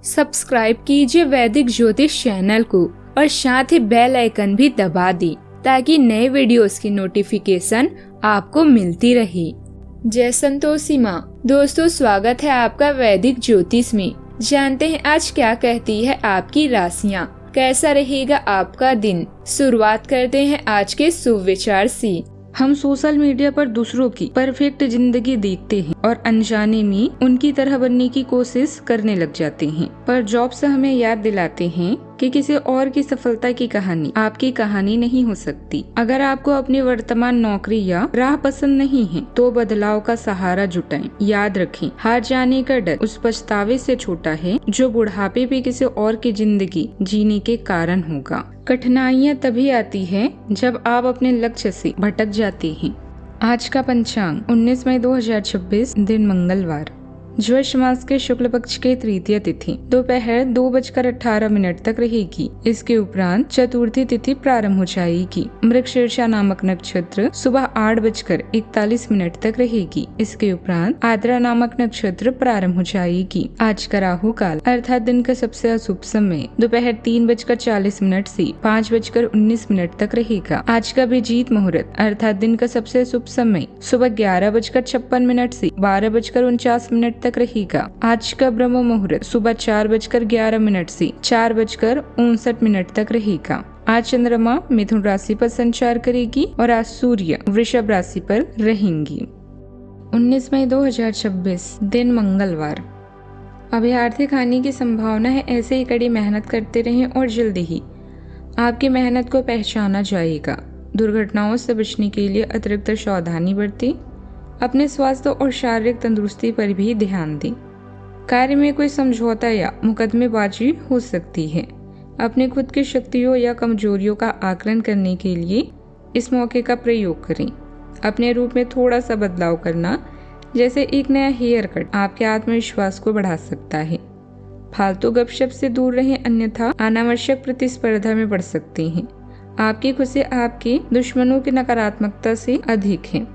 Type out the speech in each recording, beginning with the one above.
Subscribe कीजिए वैदिक ज्योतिष चैनल को और साथ ही बेल आइकन भी दबा दी ताकि नए वीडियोस की नोटिफिकेशन आपको मिलती रहे। जय संतोषी माँ। दोस्तों, स्वागत है आपका वैदिक ज्योतिष में। जानते हैं आज क्या कहती है आपकी राशियाँ, कैसा रहेगा आपका दिन। शुरुआत करते हैं आज के शुभ विचार से। हम सोशल मीडिया पर दूसरों की परफेक्ट जिंदगी देखते हैं और अनजाने में उनकी तरह बनने की कोशिश करने लग जाते हैं, पर जॉब्स हमें याद दिलाते हैं कि किसी और की सफलता की कहानी आपकी कहानी नहीं हो सकती। अगर आपको अपनी वर्तमान नौकरी या राह पसंद नहीं है तो बदलाव का सहारा जुटाएं। याद रखें, हार जाने का डर उस पछतावे से छोटा है जो बुढ़ापे में किसी और की जिंदगी जीने के कारण होगा। कठिनाइयाँ तभी आती है जब आप अपने लक्ष्य से भटक जाते हैं। आज का पंचांग 19 मई 2026, दिन मंगलवार। ज्येष्ठ मास के शुक्ल पक्ष के तृतीय तिथि दोपहर 2:18 तक रहेगी। इसके उपरांत चतुर्थी तिथि प्रारंभ हो जाएगी। मृगशीर्षा नामक नक्षत्र सुबह 8:41 तक रहेगी। इसके उपरांत आद्रा नामक नक्षत्र प्रारंभ हो जाएगी। आज का राहु काल अर्थात दिन का सबसे अशुभ समय दोपहर 3:40 से 5:19 तक रहेगा। आज का अभिजीत मुहूर्त अर्थात दिन का सबसे शुभ समय सुबह 11:56 से 12:49 तक रहेगा। आज का ब्रह्म मुहूर्त सुबह 4:11 से 4:59 तक रहेगा। आज चंद्रमा मिथुन राशि पर संचार करेगी और आज सूर्य वृषभ राशि पर रहेंगी। 19 मई 2026, दिन मंगलवार। अभी आर्थिक हानि की संभावना है, ऐसे ही कड़ी मेहनत करते रहें और जल्दी ही आपकी मेहनत को पहचाना जाएगा। दुर्घटनाओं से बचने के लिए अतिरिक्त सावधानी बरतें। अपने स्वास्थ्य और शारीरिक तंदुरुस्ती पर भी ध्यान दें। कार्य में कोई समझौता या मुकदमेबाजी हो सकती है। अपने खुद की शक्तियों या कमजोरियों का आकलन करने के लिए इस मौके का प्रयोग करें। अपने रूप में थोड़ा सा बदलाव करना, जैसे एक नया हेयर कट, आपके आत्मविश्वास को बढ़ा सकता है। फालतू गपशप से दूर रहें, अन्यथा अनावश्यक प्रतिस्पर्धा में पड़ सकते हैं। आपकी खुशी आपके दुश्मनों की नकारात्मकता से अधिक है।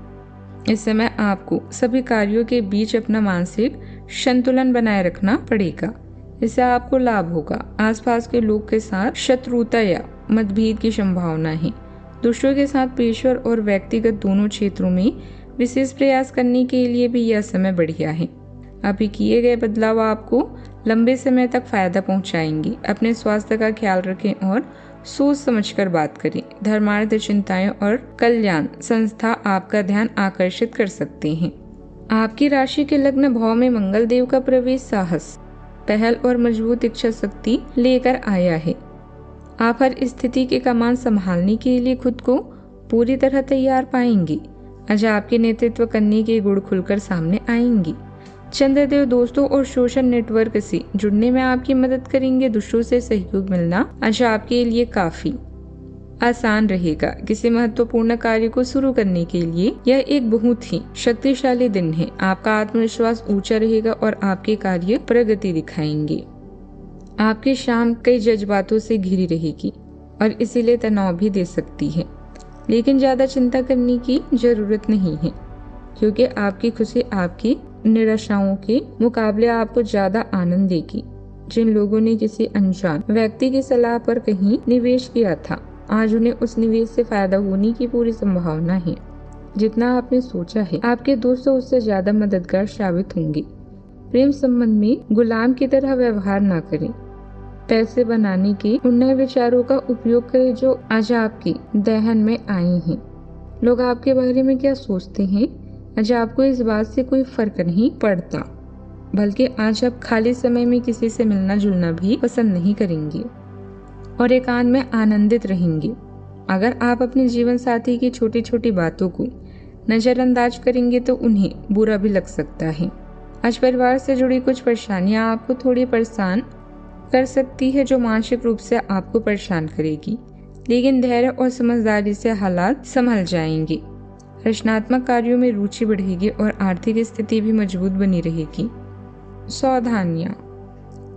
इस समय आपको सभी कार्यों के बीच अपना मानसिक संतुलन बनाए रखना पड़ेगा। इससे आपको लाभ होगा। आसपास के लोग के साथ शत्रुता या मतभेद की संभावना है। दूसरों के साथ पेशेवर और व्यक्तिगत दोनों क्षेत्रों में विशेष प्रयास करने के लिए भी यह समय बढ़िया है। अभी किए गए बदलाव आपको लंबे समय तक फायदा पहुंचाएंगे। अपने स्वास्थ्य का ख्याल रखें और सोच समझकर बात करें। धर्मार्थ चिंताएं और कल्याण संस्था आपका ध्यान आकर्षित कर सकते हैं। आपकी राशि के लग्न भाव में मंगल देव का प्रवेश साहस, पहल और मजबूत इच्छा शक्ति लेकर आया है। आप हर स्थिति के कमान संभालने के लिए खुद को पूरी तरह तैयार पाएंगे। आज आपके नेतृत्व करने के गुण खुलकर सामने आएंगे। चंद्रदेव दोस्तों और सोशल नेटवर्क से जुड़ने में आपकी मदद करेंगे। दूसरों से सहयोग मिलना आज आपके लिए काफी आसान रहेगा। किसी महत्वपूर्ण कार्य को शुरू करने के लिए यह एक बहुत ही शक्तिशाली दिन है। आपका आत्मविश्वास ऊंचा रहेगा और आपके कार्य प्रगति दिखाएंगे। आपकी शाम कई जज्बातों से घिरी रहेगी और इसीलिए तनाव भी दे सकती है, लेकिन ज्यादा चिंता करने की जरूरत नहीं है, क्योंकि आपकी खुशी आपकी निराशाओं के मुकाबले आपको ज्यादा आनंद देगी। जिन लोगों ने किसी अनजान व्यक्ति की सलाह पर कहीं निवेश किया था, आज उन्हें उस निवेश से फायदा होने की पूरी संभावना है। जितना आपने सोचा है, आपके दोस्त उससे ज्यादा मददगार साबित होंगे। प्रेम संबंध में गुलाम की तरह व्यवहार न करें। पैसे बनाने के उन नए विचारों का उपयोग करें जो आज आपकी दहन में आए हैं। लोग आपके बारे में क्या सोचते हैं, आज आपको इस बात से कोई फर्क नहीं पड़ता, बल्कि आज आप खाली समय में किसी से मिलना जुलना भी पसंद नहीं करेंगे और एकांत में आनंदित रहेंगे। अगर आप अपने जीवन साथी की छोटी छोटी बातों को नजरअंदाज करेंगे तो उन्हें बुरा भी लग सकता है। आज परिवार से जुड़ी कुछ परेशानियां आपको थोड़ी परेशान कर सकती है, जो मानसिक रूप से आपको परेशान करेगी, लेकिन धैर्य और समझदारी से हालात संभल जाएंगे। रचनात्मक कार्यों में रुचि बढ़ेगी और आर्थिक स्थिति भी मजबूत बनी रहेगी। सावधानियां।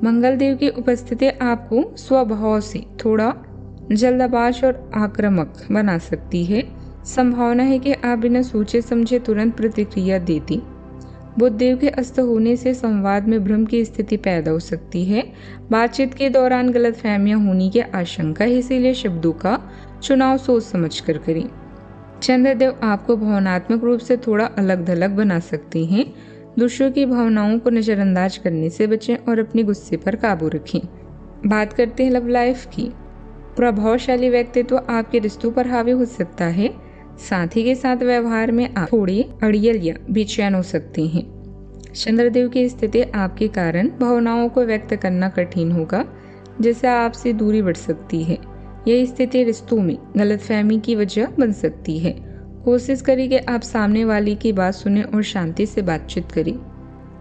मंगल देव की उपस्थिति आपको स्वभाव से थोड़ा जल्दबाज और आक्रामक बना सकती है। संभावना है कि आप बिना सोचे समझे तुरंत प्रतिक्रिया देती। बुधदेव के अस्त होने से संवाद में भ्रम की स्थिति पैदा हो सकती है। बातचीत के दौरान गलतफहमियां होने की आशंका है, इसीलिए शब्दों का चुनाव सोच समझ कर करें। चंद्रदेव आपको भावनात्मक रूप से थोड़ा अलग थलग बना सकते हैं। दूसरों की भावनाओं को नजरअंदाज करने से बचें और अपने गुस्से पर काबू रखें। बात करते हैं लव लाइफ की। प्रभावशाली व्यक्तित्व आपके रिश्तों पर हावी हो सकता है। साथी के साथ व्यवहार में आप थोड़ी अड़ियल या बेचैन हो सकते हैं। चंद्रदेव की स्थिति आपके कारण भावनाओं को व्यक्त करना कठिन होगा, जिससे आपसे दूरी बढ़ सकती है। यह स्थिति रिश्तों में गलतफहमी की वजह बन सकती है। कोशिश करें कि आप सामने वाले की बात सुनें और शांति से बातचीत करें।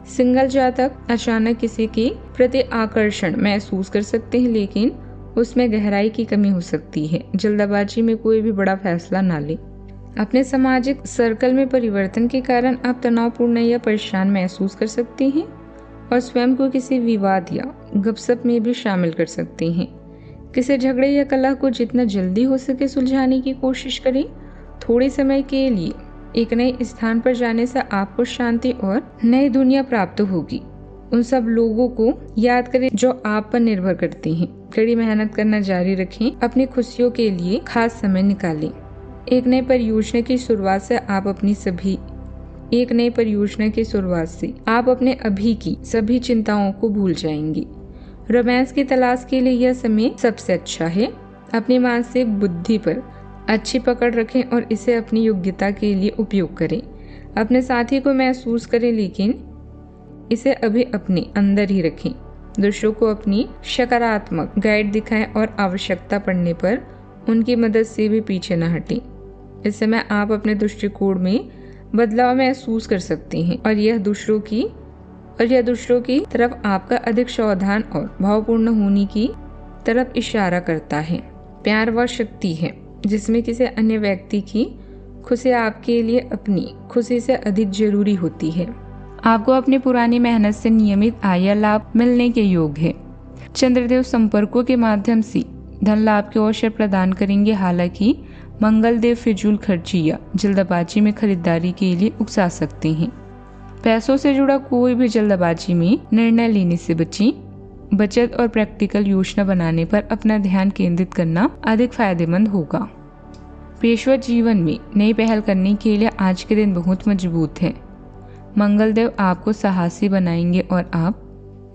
सिंगल जातक अचानक किसी के प्रति आकर्षण महसूस कर सकते हैं, लेकिन उसमें गहराई की कमी हो सकती है। जल्दबाजी में कोई भी बड़ा फैसला ना लें। अपने सामाजिक सर्कल में परिवर्तन के कारण आप तनावपूर्ण या परेशान महसूस कर सकते हैं और स्वयं को किसी विवाद या गपशप में भी शामिल कर सकते हैं। किसी झगड़े या कलह को जितना जल्दी हो सके सुलझाने की कोशिश करें। थोड़े समय के लिए एक नए स्थान पर जाने से आपको शांति और नई दुनिया प्राप्त होगी। उन सब लोगों को याद करें जो आप पर निर्भर करते हैं। कड़ी मेहनत करना जारी रखें। अपनी खुशियों के लिए खास समय निकालें। एक नई परियोजना की शुरुआत से आप अपने अभी की सभी चिंताओं को भूल जाएंगे। रोमांस की तलाश के लिए यह समय सबसे अच्छा है। अपनी मानसिक बुद्धि पर अच्छी पकड़ रखें और इसे अपनी योग्यता के लिए उपयोग करें। अपने साथी को महसूस करें, लेकिन इसे अभी अपने अंदर ही रखें। दूसरों को अपनी सकारात्मक गाइड दिखाएं और आवश्यकता पड़ने पर उनकी मदद से भी पीछे न हटें। इस समय आप अपने दृष्टिकोण में बदलाव महसूस कर सकते हैं और यह दूसरों की तरफ आपका अधिक सावधान और भावपूर्ण होने की तरफ इशारा करता है। प्यार वह शक्ति है जिसमें किसी अन्य व्यक्ति की खुशी आपके लिए अपनी खुशी से अधिक जरूरी होती है। आपको अपनी पुरानी मेहनत से नियमित आय या लाभ मिलने के योग है। चंद्रदेव संपर्कों के माध्यम से धन लाभ के अवसर प्रदान करेंगे। हालांकि मंगलदेव फिजूल खर्ची या जल्दबाजी में खरीदारी के लिए उकसा सकते हैं। पैसों से जुड़ा कोई भी जल्दबाजी में निर्णय लेने से बचें। बचत और प्रैक्टिकल योजना बनाने पर अपना ध्यान केंद्रित करना अधिक फायदेमंद होगा। पेशेवर जीवन में नई पहल करने के लिए आज के दिन बहुत मजबूत है। मंगलदेव आपको साहसी बनाएंगे और आप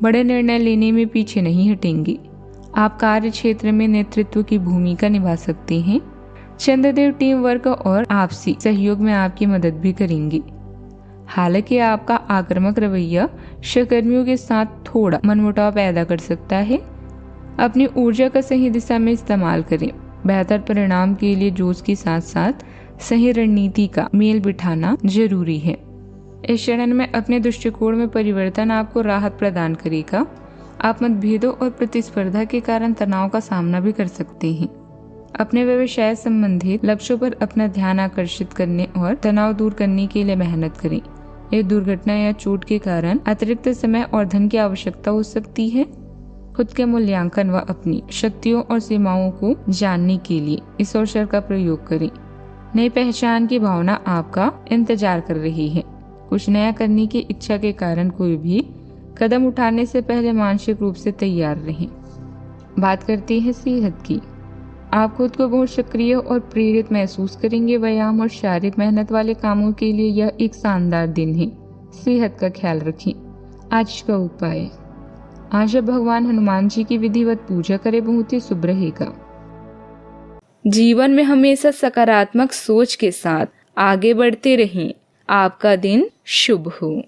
बड़े निर्णय लेने में पीछे नहीं हटेंगे। आप कार्य क्षेत्र में नेतृत्व की भूमिका निभा सकते हैं। चंद्रदेव टीम वर्क और आपसी सहयोग में आपकी मदद भी करेंगे। हालांकि आपका आक्रामक रवैया सहकर्मियों के साथ थोड़ा मनमुटाव पैदा कर सकता है। अपनी ऊर्जा का सही दिशा में इस्तेमाल करें। बेहतर परिणाम के लिए जोश के साथ साथ सही रणनीति का मेल बिठाना जरूरी है। इस चरण में अपने दृष्टिकोण में परिवर्तन आपको राहत प्रदान करेगा। आप मतभेदों और प्रतिस्पर्धा के कारण तनाव का सामना भी कर सकते हैं। अपने व्यवसाय संबंधित लक्ष्यों पर अपना ध्यान आकर्षित करने और तनाव दूर करने के लिए मेहनत करें। एक दुर्घटना या चोट के कारण अतिरिक्त समय और धन की आवश्यकता हो सकती है। खुद के मूल्यांकन व अपनी शक्तियों और सीमाओं को जानने के लिए इस अवसर का प्रयोग करें। नई पहचान की भावना आपका इंतजार कर रही है। कुछ नया करने की इच्छा के कारण कोई भी कदम उठाने से पहले मानसिक रूप से तैयार रहें। बात करते हैं सेहत की। आप खुद को बहुत सक्रिय और प्रेरित महसूस करेंगे। व्यायाम और शारीरिक मेहनत वाले कामों के लिए यह एक शानदार दिन है। सेहत का ख्याल रखें। आज का उपाय, आज भगवान हनुमान जी की विधिवत पूजा करें, बहुत ही शुभ रहेगा। जीवन में हमेशा सकारात्मक सोच के साथ आगे बढ़ते रहें। आपका दिन शुभ हो।